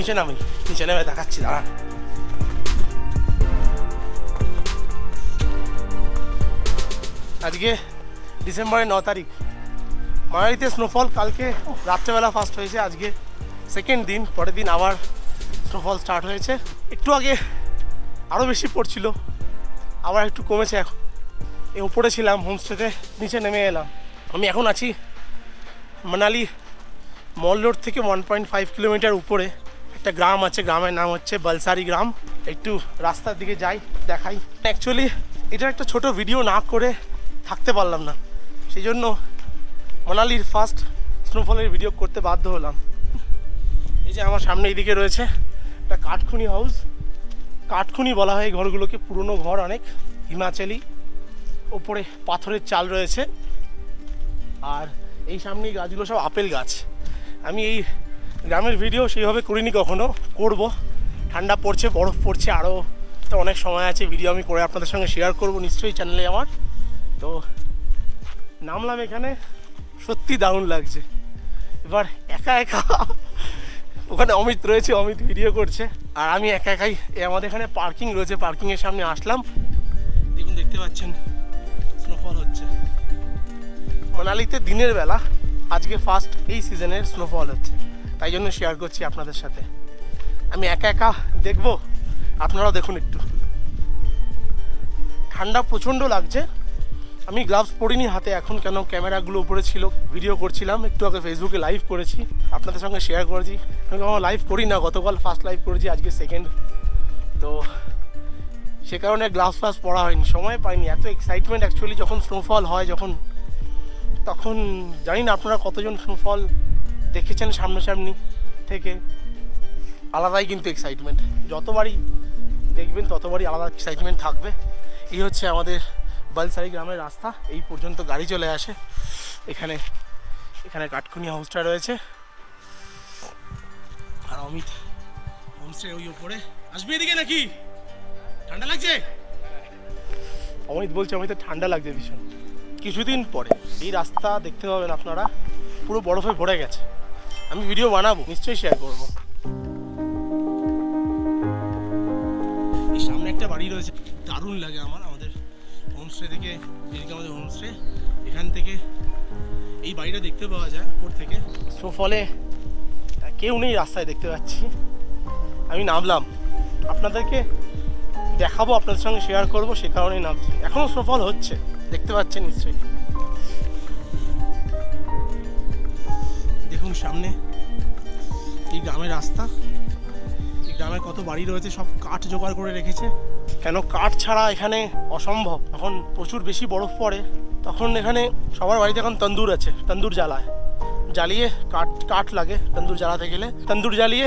নিচে নামি, নিচে নেমে দেখাচ্ছি। দাঁড়া, আজকে ডিসেম্বরের 9 তারিখ। মানালিতে স্নোফল কালকে রাত্রেবেলা ফার্স্ট হয়েছে, আজকে সেকেন্ড দিন। পরের দিন আবার স্নোফল স্টার্ট হয়েছে। একটু আগে আরও বেশি পড়ছিল, আবার একটু কমেছে। এখন এই উপরে ছিলাম হোমস্টেতে, নিচে নেমে এলাম। আমি এখন আছি মানালি মল রোড থেকে 1.5 কিলোমিটার উপরে একটা গ্রাম আছে, গ্রামের নাম হচ্ছে বলসারি গ্রাম। একটু রাস্তার দিকে যাই, দেখাই। অ্যাকচুয়ালি এটা একটা ছোট ভিডিও না করে থাকতে পারলাম না, সেই জন্য মানালির ফার্স্ট স্নোফলের ভিডিও করতে বাধ্য হলাম। এই যে আমার সামনে এইদিকে রয়েছে একটা কাঠখুনি হাউস। কাঠখুনি বলা হয় ঘরগুলোকে, পুরনো ঘর অনেক, হিমাচলি। ওপরে পাথরের চাল রয়েছে, আর এই সামনে গাছগুলো সব আপেল গাছ। আমি এই গ্রামের ভিডিও সেইভাবে করিনি কখনো, করব। ঠান্ডা পড়ছে, বরফ পড়ছে, আরও তো অনেক সময় আছে, ভিডিও আমি করে আপনাদের সঙ্গে শেয়ার করব নিশ্চয়ই চ্যানেলে আমার। তো নামলাম এখানে, সত্যি দারুণ লাগছে। এবার একা একা, ওখানে অমিত রয়েছে, অমিত ভিডিও করছে, আর আমি একা একাই আমাদের এখানে পার্কিং রয়েছে, পার্কিংয়ের সামনে আসলাম। দেখুন, দেখতে পাচ্ছেন স্নোফল হচ্ছে মানালিতে দিনের বেলা। আজকে ফার্স্ট এই সিজনের স্নোফল হচ্ছে, তাই জন্য শেয়ার করছি আপনাদের সাথে। আমি একা একা দেখবো, আপনারাও দেখুন একটু। ঠান্ডা প্রচণ্ড লাগছে। আমি গ্লাভস পরিনি হাতে এখন, কেন ক্যামেরাগুলো উপরে ছিল, ভিডিও করছিলাম। একটু আগে ফেসবুকে লাইভ করেছি, আপনাদের সঙ্গে শেয়ার করেছি। আমি কখনো লাইভ করি না, গতকাল ফার্স্ট লাইভ করেছি, আজকে সেকেন্ড। তো সে কারণে গ্লাভস ফ্লাভস পরা হয়নি, সময় পাইনি। এত এক্সাইটমেন্ট অ্যাকচুয়ালি যখন স্নোফল হয়, তখন জানি না আপনারা কতজন স্নোফল দেখেছেন সামনাসামনি থেকে। আলাদাই কিন্তু এক্সাইটমেন্ট, যতবারই দেখবেন ততবারই আলাদা এক্সাইটমেন্ট থাকবে। এই হচ্ছে আমাদের বলসারি গ্রামের রাস্তা, এই পর্যন্ত গাড়ি চলে আসে। এখানে কাঠখুনি হাউসটা রয়েছে, আর অমিত হোমস্টে ওই উপরে। আসবি এদিকে নাকি? ঠান্ডা লাগছে? অমিত বলছে অমিতের ঠান্ডা লাগছে ভীষণ। কিছুদিন পরে এই রাস্তা দেখতে পাবেন আপনারা, পুরো বরফে ভরে গেছে। আমি ভিডিও বানাবো, নিশ্চয়ই শেয়ার করবো। এই সামনে একটা বাড়ি রয়েছে, দারুণ লাগে আমাদের হোমস্টে থেকে, যেদিকে আমাদের হোমস্টে, এখান থেকে এই বাড়িটা দেখতে পাওয়া যায় উপর থেকে। স্নোফলে কেউ নেই রাস্তায়, দেখতে পাচ্ছি। আমি নামলাম, আপনাদেরকে দেখাবো, আপনাদের সঙ্গে শেয়ার করবো, সে কারণেই নামছি। এখনও স্নোফল হচ্ছে, দেখতে পাচ্ছেন নিশ্চয়ই। দেখুন সামনে এই গ্রামের রাস্তা, এই গ্রামে কত বাড়ি রয়েছে, সব কাঠ জোগাড় করে রেখেছে। কেন কাঠ ছাড়া এখানে অসম্ভব। এখন প্রচুর বেশি বরফ পড়ে, তখন এখানে সবার বাড়িতে এখন তন্দুর আছে, তন্দুর জ্বালিয়ে কাঠ লাগে। তন্দুর জ্বালাতে গেলে তন্দুর জ্বালিয়ে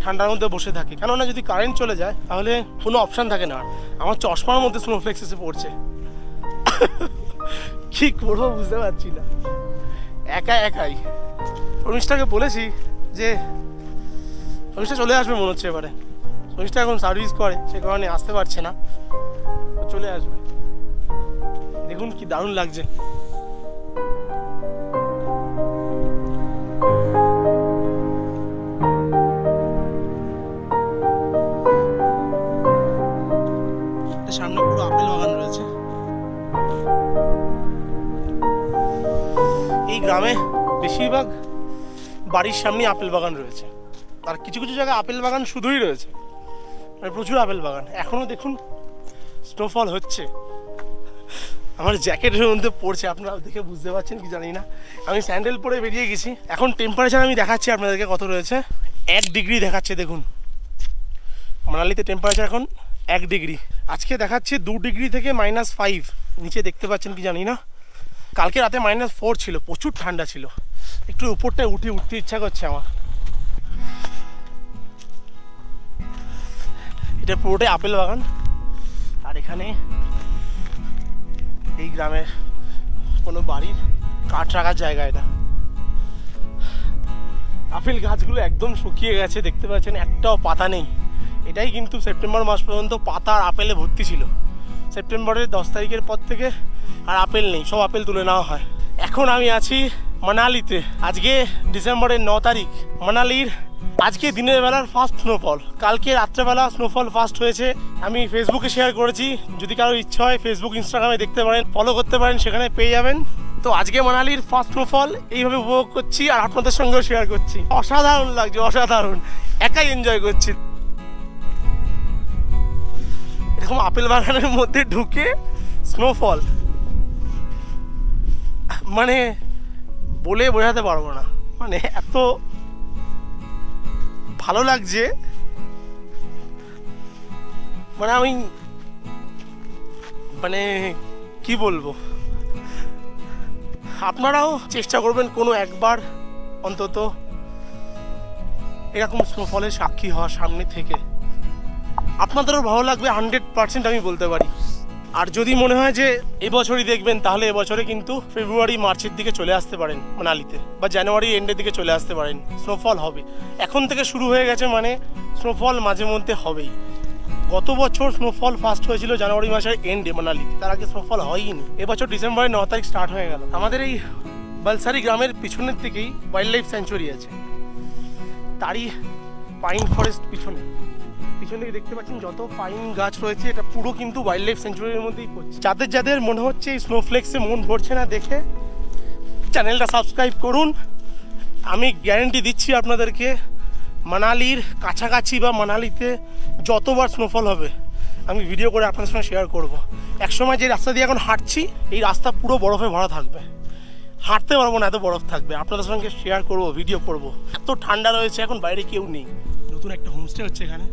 ঠান্ডার মধ্যে বসে থাকে, কেননা যদি কারেন্ট চলে যায় তাহলে কোনো অপশান থাকে না। আমার চশমার মধ্যে স্নোফ্লেক্স এসে পড়ছে, কি করবো বুঝতে পারছি না, একাই। রমিশটাকে বলেছি যে রমিশটা চলে আসবে মনে হচ্ছে এবারে। রমিশটা এখন সার্ভিস করে, সে কারণে আসতে পারছে না, চলে আসবে। দেখুন কি দারুণ লাগছে। সামনে পুরো আপেল বাগান রয়েছে। এই গ্রামে বেশিরভাগ বাড়ির সামনে আপেল বাগান রয়েছে, আর কিছু কিছু জায়গায় আপেল বাগান শুধুই রয়েছে, মানে প্রচুর আপেল বাগান। এখনো দেখুন স্নোফল হচ্ছে, আমার জ্যাকেটের মধ্যে পড়ছে, আপনারা দেখে বুঝতে পারছেন কি জানি না। আমি স্যান্ডেল পরে বেরিয়ে গেছি। এখন টেম্পারেচার আমি দেখাচ্ছি আপনাদেরকে কত রয়েছে। 1 ডিগ্রি দেখাচ্ছে। দেখুন মানালিতে টেম্পারেচার এখন 1 ডিগ্রি। আজকে দেখাচ্ছে 2 ডিগ্রি থেকে -5 নিচে, দেখতে পাচ্ছেন কি জানি না। কালকে রাতে -4 ছিল, প্রচুর ঠান্ডা ছিল। একটু উপরটায় উঠতে ইচ্ছা করছে আমার। এটা পুরোটাই আপেল বাগান, আর এখানে এই গ্রামের কোনো বাড়ির কাঠ রাখার জায়গা। এটা আপেল গাছগুলো একদম শুকিয়ে গেছে, দেখতে পাচ্ছেন একটাও পাতা নেই। এটাই কিন্তু সেপ্টেম্বর মাস পর্যন্ত পাতা আর আপেলে ভর্তি ছিল। সেপ্টেম্বরের 10 তারিখের পর থেকে আর আপেল নেই, সব আপেল তুলে নেওয়া হয়। এখন আমি আছি মানালিতে আজকে ডিসেম্বরের 9 তারিখ। মানালির আজকে দিনের বেলার ফার্স্ট স্নোফল, কালকে রাত্রেবেলা স্নোফল ফার্স্ট হয়েছে। আমি ফেসবুকে শেয়ার করেছি, যদি কারোর ইচ্ছা হয় ফেসবুক ইনস্টাগ্রামে দেখতে পারেন, ফলো করতে পারেন, সেখানে পেয়ে যাবেন। তো আজকে মানালির ফার্স্ট স্নোফল এইভাবে উপভোগ করছি আর আপনাদের সঙ্গেও শেয়ার করছি। অসাধারণ লাগছে, অসাধারণ, একাই এনজয় করছি। এরকম আপেল বাগানের মধ্যে ঢুকে স্নোফল, মানে বলে বোঝাতে পারবো না, মানে এত ভালো লাগছে। মানে আমি মানে কি বলবো, আপনারাও চেষ্টা করবেন কোনো একবার অন্তত এরকম স্নোফলের সাক্ষী হওয়ার সামনে থেকে। আপনাদেরও ভালো লাগবে 100% আমি বলতে পারি। আর যদি মনে হয় যে এবছরই দেখবেন, তাহলে এবছরে কিন্তু ফেব্রুয়ারি মার্চের দিকে চলে আসতে পারেন মানালিতে, বা জানুয়ারি এন্ডের দিকে চলে আসতে পারেন। স্নোফল হবে, এখন থেকে শুরু হয়ে গেছে, মানে স্নোফল মাঝে মধ্যে হবেই। গত বছর স্নোফল ফার্স্ট হয়েছিল জানুয়ারি মাসের এন্ডে মানালিতে, তার আগে স্নোফল হয়ইনি। এবছর ডিসেম্বরের 9 তারিখ স্টার্ট হয়ে গেল। আমাদের এই বালসারি গ্রামের পিছনের দিকেই ওয়াইল্ড লাইফ স্যাঞ্চুরি আছে, তারই পাইন ফরেস্ট পিছনে দেখতে পাচ্ছেন যত পাইন গাছ রয়েছে, এটা পুরো কিন্তু ওয়াইল্ড লাইফ সেঞ্চুরির মধ্যেই পড়ছে। যাদের মনে হচ্ছে এই স্নোফ্লেক্সে মন ভরছে না দেখে, চ্যানেলটা সাবস্ক্রাইব করুন। আমি গ্যারেন্টি দিচ্ছি আপনাদেরকে, মানালির কাছাকাছি বা মানালিতে যতবার স্নোফল হবে আমি ভিডিও করে আপনাদের সঙ্গে শেয়ার করব। একসময় যে রাস্তা দিয়ে এখন হাঁটছি, এই রাস্তা পুরো বরফে ভরা থাকবে, হাঁটতে পারবো না, এত বরফ থাকবে। আপনাদের সঙ্গে শেয়ার করব, ভিডিও করব। এত ঠান্ডা রয়েছে, এখন বাইরে কেউ নেই। নতুন একটা হোমস্টে হচ্ছে এখানে।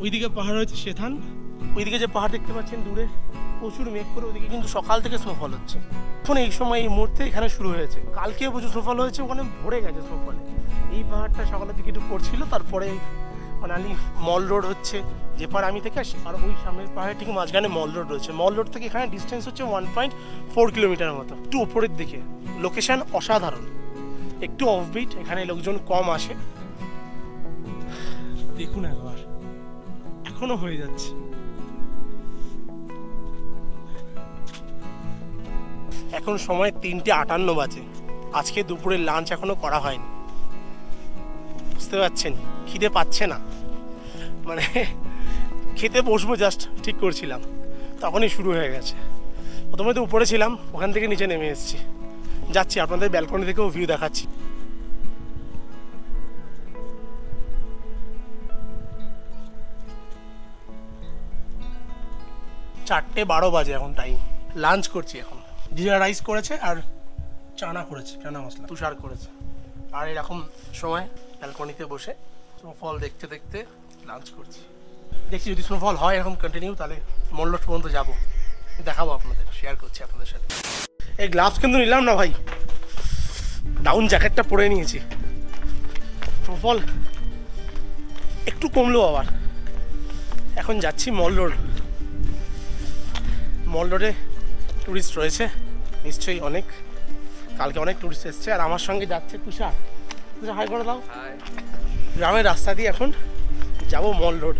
ওইদিকে পাহাড় রয়েছে সেথান। ওইদিকে যে পাহাড় দেখতে পাচ্ছেন দূরে, প্রচুর মেঘ করে, ওইদিকে কিন্তু সকাল থেকে স্নোফল হচ্ছে। এখন এই সময় এই মুহূর্তে এখানে শুরু হয়েছে, কালকেও প্রচুর স্নোফল হয়েছে, ওখানে ভরে গেছে স্নোফলে। এই পাহাড়টা সকালের দিকে একটু পড়ছিল, তারপরে মানালি মল রোড হচ্ছে যে পাহাড় আমি থেকে আসি, আর ওই সামনের পাহাড়ে ঠিক মাঝখানে মল রোড রয়েছে। মল রোড থেকে এখানে ডিস্টেন্স হচ্ছে 1.4 কিলোমিটার মতো, একটু উপরের দিকে। লোকেশন অসাধারণ, একটু অফবিট, এখানে লোকজন কম আসে। দেখুন একবার, এখনো হয়ে যাচ্ছে। এখন সময় 3:58 বাজে। আজকে দুপুরের লাঞ্চ এখনো করা হয়নি, বুঝতে পারছেন, খিদে পাচ্ছে না, মানে খেতে বসবো জাস্ট ঠিক করছিলাম, তখনই শুরু হয়ে গেছে। প্রথমে তো উপরে ছিলাম, ওখান থেকে নিচে নেমে এসেছি, যাচ্ছি আপনাদের ব্যালকনি থেকেও ভিউ দেখাচ্ছি। চারটে 12 বাজে এখন টাইম। লাঞ্চ করছি এখন। জিরা রাইস করেছে আর চানা করেছে, চানা মশলা তুষার করেছে। আর এরকম সময় ব্যালকনিতে বসে স্নোফল দেখতে দেখতে লাঞ্চ করছি। দেখছি যদি স্নোফল হয় এরকম কন্টিনিউ, তাহলে মল রোড পর্যন্ত যাবো, দেখাবো আপনাদের, শেয়ার করছি আপনাদের সাথে। এই গ্লাভস কিন্তু নিলাম না ভাই, ডাউন জ্যাকেটটা পরে নিয়েছি। স্নোফল একটু কমলো আবার। এখন যাচ্ছি মল রোড। মল রোডে টুরিস্ট রয়েছে নিশ্চয়ই অনেক, কালকে অনেক টুরিস্ট এসছে। আর আমার সঙ্গে যাচ্ছে তুষার। তুষার হাই করে দাও। গ্রামের রাস্তা দিয়ে এখন যাব মল রোড।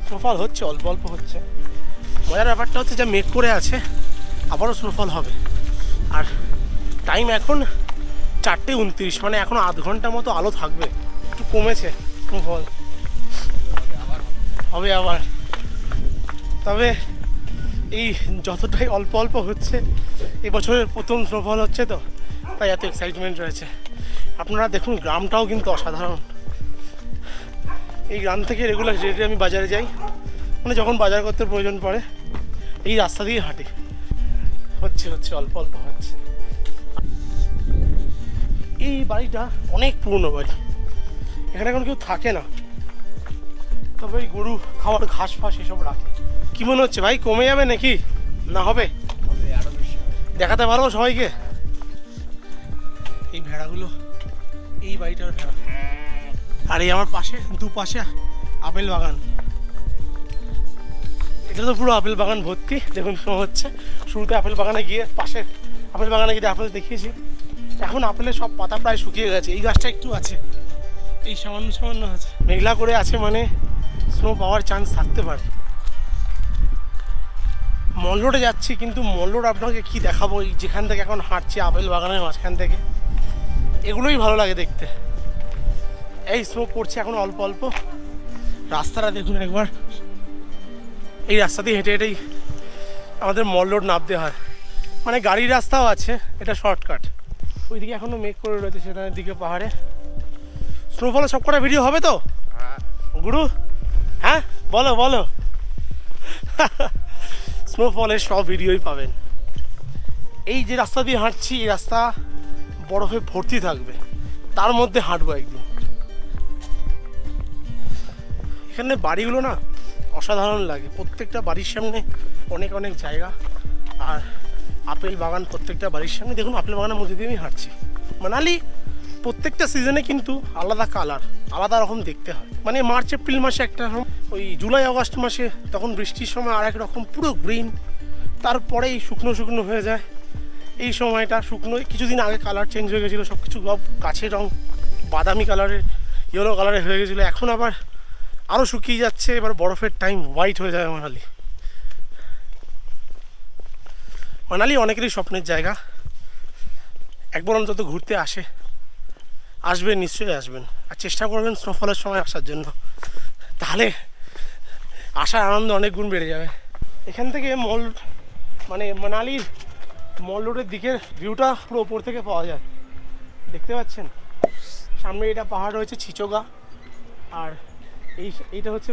স্নোফল হচ্ছে, অল্প অল্প হচ্ছে। মজার ব্যাপারটা হচ্ছে যা মেঘ করে আছে, আবারও স্নোফল হবে। আর টাইম এখন 4:29, মানে এখনও আধ ঘন্টা মতো আলো থাকবে, একটু কমেছে স্নোফল, হবে আবার। তবে এই যতটাই অল্প অল্প হচ্ছে, এবছরের প্রথম স্নোফল হচ্ছে তো, তাই এত এক্সাইটমেন্ট রয়েছে। আপনারা দেখুন, গ্রামটাও কিন্তু অসাধারণ। এই গ্রাম থেকে রেগুলার রেটে আমি বাজারে যাই, মানে যখন বাজার করতে প্রয়োজন পড়ে এই রাস্তা দিয়ে হাঁটি। হচ্ছে অল্প অল্প হচ্ছে। এই বাড়িটা অনেক পুরনো বাড়ি, এখানে এখন কেউ থাকে না, তবে এই গরু খাওয়ার ঘাস ফাঁস এসব রাখে। কি মনে হচ্ছে ভাই, কমে যাবে নাকি না হবে? দেখাতে পারবো সবাইকে এই ভেড়াগুলো, এই বাড়িটার ভেড়া। আর এই আমার পাশে দুপাশে আপেল বাগান, এটা তো পুরো আপেল বাগান ভর্তি। দেখুন শো হচ্ছে, শুরুতে আপেল বাগানে গিয়ে, পাশে আপেল বাগানে গিয়ে আপনাদের দেখিয়েছি। এখন আপেলের সব পাতা প্রায় শুকিয়ে গেছে, এই গাছটা একটু আছে, এই সামান্য সামান্য আছে। মেঘলা করে আছে, মানে স্নো পাওয়ার চান্স থাকতে পারে। মল রোডে যাচ্ছি, কিন্তু মল রোড আপনাকে কী দেখাবো, এই যেখান থেকে এখন হাঁটছি আপেল বাগানের মাঝখান থেকে, এগুলোই ভালো লাগে দেখতে। এই স্নো পড়ছে এখন অল্প অল্প। রাস্তাটা দেখুন একবার, এই রাস্তা দিয়ে হেঁটে হেঁটেই আমাদের মল রোড নামতে হয়, মানে গাড়ির রাস্তাও আছে, এটা শর্টকাট। ওইদিকে এখনও মেঘ করে রয়েছে, সেটার দিকে পাহাড়ে। স্নোফলের সব কটা ভিডিও হবে তো গুরু? হ্যাঁ বলো বলো। স্নোফলের সব ভিডিওই পাবেন। এই যে রাস্তা দিয়ে হাঁটছি, এই রাস্তা বরফে ভর্তি থাকবে, তার মধ্যে হাঁটবো একদিন। এখানে বাড়িগুলো না অসাধারণ লাগে, প্রত্যেকটা বাড়ির সামনে অনেক অনেক জায়গা, আর আপেল বাগান প্রত্যেকটা বাড়ির সামনে। দেখুন আপেল বাগানের মধ্যে দিয়ে আমি হাঁটছি। মানালি প্রত্যেকটা সিজনে কিন্তু আলাদা কালার, আলাদা রকম দেখতে হয়। মানে মার্চ এপ্রিল মাসে একটা রকম, ওই জুলাই আগস্ট মাসে তখন বৃষ্টির সময় আর এক রকম পুরো গ্রিন, তারপরেই শুকনো শুকনো হয়ে যায়। এই সময়টা শুকনো, কিছুদিন আগে কালার চেঞ্জ হয়ে গেছিলো, সব কিছু গাছের রং বাদামি কালারের, ইয়েলো কালারে হয়ে গেছিলো, এখন আবার আরও শুকিয়ে যাচ্ছে। এবার বরফের টাইম হোয়াইট হয়ে যায় মানালি। মানালি অনেকেরই স্বপ্নের জায়গা, একবার অন্তত ঘুরতে আসবেন, নিশ্চয়ই আসবেন, আর চেষ্টা করবেন স্নোফলের সময় আসার জন্য, তাহলে আসার আনন্দ অনেক গুণ বেড়ে যাবে। এখান থেকে মানে মানালির মল রোডের দিকের ভিউটা পুরো ওপর থেকে পাওয়া যায়, দেখতে পাচ্ছেন সামনে এটা পাহাড় রয়েছে ছিচোগা, আর এইটা হচ্ছে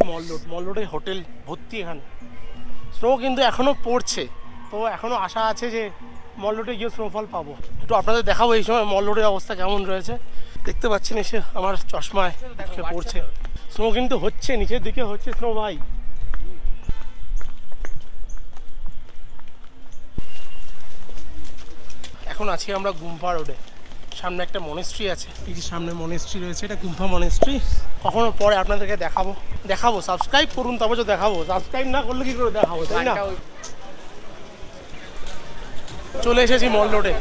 মল রোডের হোটেল ভর্তি। এখানে স্নো কিন্তু এখনও পড়ছে, তো এখনও আশা আছে যে মল রোডে গিয়ে স্নোফল পাবো। একটু আপনাদের দেখাবো এই সময় মল রোডের অবস্থা কেমন রয়েছে। দেখতে পাচ্ছেন এসে আমার চশমায় পড়ছে স্নো, কিন্তু হচ্ছে নিচের দিকে হচ্ছে স্নো ভাই। এখন আছি আমরা গুম্ফা রোডে, সামনে একটা মনেস্ট্রি আছে, এই যে সামনে মনেস্ট্রি রয়েছে, এটা গুম্ফা মনেস্ট্রি। কখনো পরে আপনাদেরকে দেখাবো, সাবস্ক্রাইব করুন তবে তো দেখাবো, সাবস্ক্রাইব না করলে কি করে দেখাবো, তাই না? চলে এসেছি মল রোডে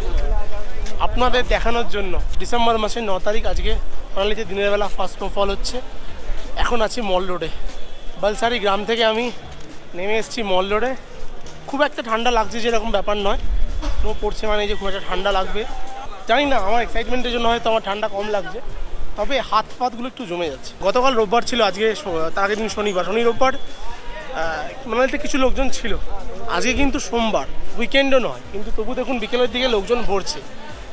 আপনাদের দেখানোর জন্য। ডিসেম্বর মাসের 9 তারিখ আজকে মানালিতে দিনের বেলা ফার্স্ট স্নোফল হচ্ছে। এখন আছি মল রোডে, বালসারি গ্রাম থেকে আমি নেমে এসেছি মল রোডে। খুব একটা ঠান্ডা লাগছে যেরকম ব্যাপার নয়, স্নো পড়ছে মানে যে খুব একটা ঠান্ডা লাগবে জানি না, আমার এক্সাইটমেন্টের জন্য হয়তো আমার ঠান্ডা কম লাগছে, তবে হাত পাতগুলো একটু জমে যাচ্ছে। গতকাল রোববার ছিল, আজকে তার আগের দিন শনি রোববার মানালিতে কিছু লোকজন ছিল। আজকে কিন্তু সোমবার, উইকেন্ডও নয়, কিন্তু তবু দেখুন বিকেলের দিকে লোকজন ভরছে।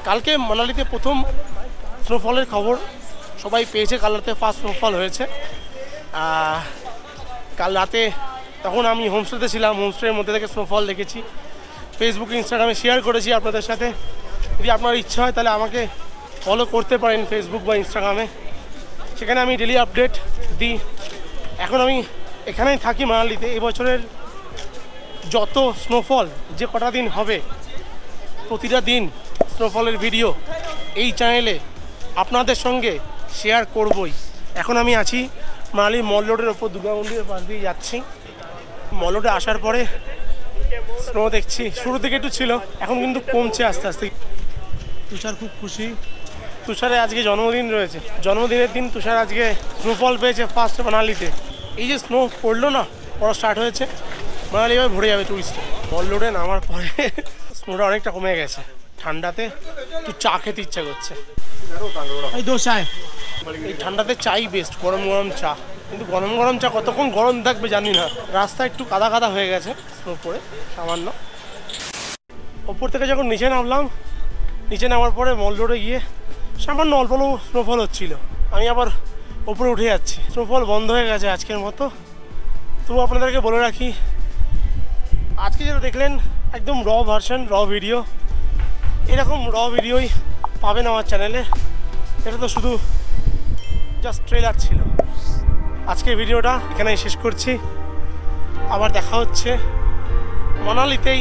কালকে মানালিতে প্রথম স্নোফলের খবর সবাই পেয়েছে, কাল রাতে ফার্স্ট স্নোফল হয়েছে। কাল রাতে তখন আমি হোমস্টেতে ছিলাম, হোমস্টের মধ্যে থেকে স্নোফল দেখেছি, ফেসবুক ইনস্টাগ্রামে শেয়ার করেছি আপনাদের সাথে। যদি আপনার ইচ্ছা হয় তাহলে আমাকে ফলো করতে পারেন ফেসবুক বা ইনস্টাগ্রামে, সেখানে আমি ডেলি আপডেট দিই। এখন আমি এখানেই থাকি মানালিতে। এবছরের যত স্নোফল যে কটা দিন হবে, প্রতিটা দিন স্নোফলের ভিডিও এই চ্যানেলে আপনাদের সঙ্গে শেয়ার করবই। এখন আমি আছি মানালি মল রোডের ওপর, দুর্গা মন্দিরের পাশ দিয়ে যাচ্ছি। মল রোডে আসার পরে স্নো দেখছি, শুরুর দিকে একটু ছিল, এখন কিন্তু কমছে আস্তে আস্তে। তুষার খুব খুশি, তুষারের আজকে জন্মদিন রয়েছে, জন্মদিনের দিন তুষার আজকে স্নোফল পেয়েছে ফার্স্ট মানালিতে। এই যে স্নো পড়লো না, পড়া স্টার্ট হয়েছে, মানালি এবার ভরে যাবে টুরিস্ট। মল রোডে নামার পরে স্নোটা অনেকটা কমে গেছে, ঠান্ডাতে একটু চা খেতে ইচ্ছা করছে। এই দোসায় এই ঠান্ডাতে চাই বেস্ট, গরম গরম চা, কিন্তু গরম গরম চা কতক্ষণ গরম থাকবে জানি না। রাস্তা একটু কাদা কাদা হয়ে গেছে স্নো পরে সামান্য। ওপর থেকে যখন নিচে নামলাম, নিচে নামার পরে মল রোডে গিয়ে সামান্য অল্প স্নোফল হচ্ছিল, আমি আবার ওপরে উঠে যাচ্ছি। স্নোফল বন্ধ হয়ে গেছে আজকের মতো। তবু আপনাদেরকে বলে রাখি, আজকে যেটা দেখলেন একদম র ভার্সন, র ভিডিও, এরকম র ভিডিওই পাবেন আমার চ্যানেলে। এটা তো শুধু জাস্ট ট্রেলার ছিল। আজকের ভিডিওটা এখানেই শেষ করছি, আবার দেখা হচ্ছে মানালিতেই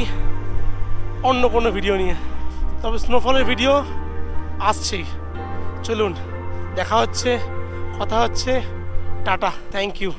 অন্য কোনো ভিডিও নিয়ে। তবে স্নোফলের ভিডিও আসছেই, চলুন দেখা হচ্ছে, কথা হচ্ছে, টাটা, থ্যাংক ইউ।